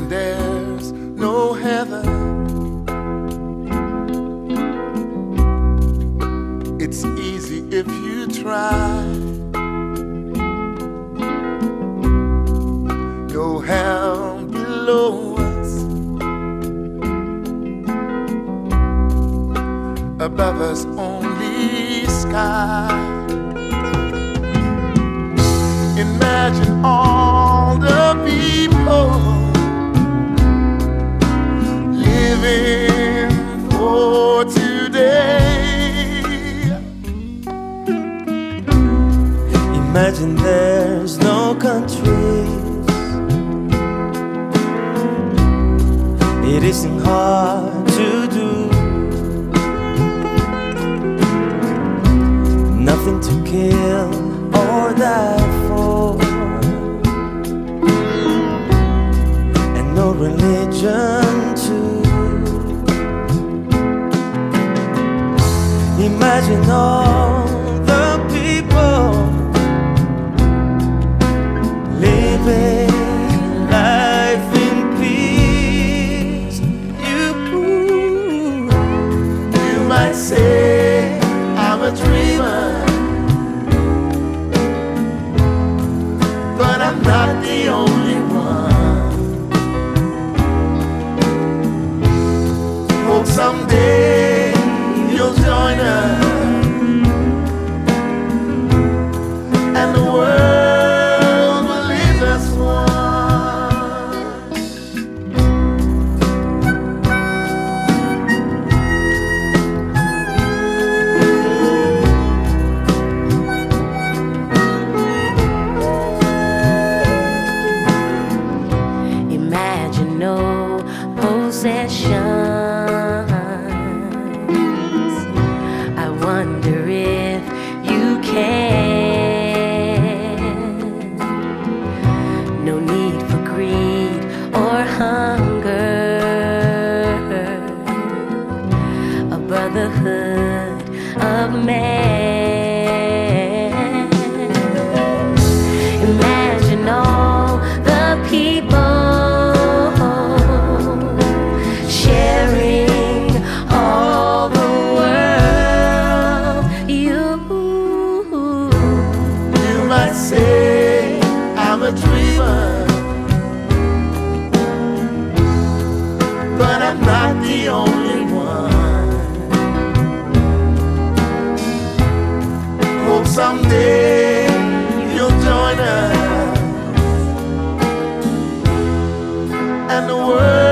Imagine there's no heaven. It's easy if you try. No hell below us, above us only sky. Imagine all the people living for today. Imagine there's no countries. It isn't hard to do. Nothing to kill or die for, and no religion too. Imagine all the people living life in peace. You might say I'm a dreamer, but I'm not the only one. Hope someday you'll join us, and the world will leave us one. Imagine no possessions. I wonder if you can. No need for greed or hunger. A brotherhood of man. Imagine all the people sharing all the world. You might say I'm a dreamer, but I'm not the only one. Hope someday you'll join us, and the world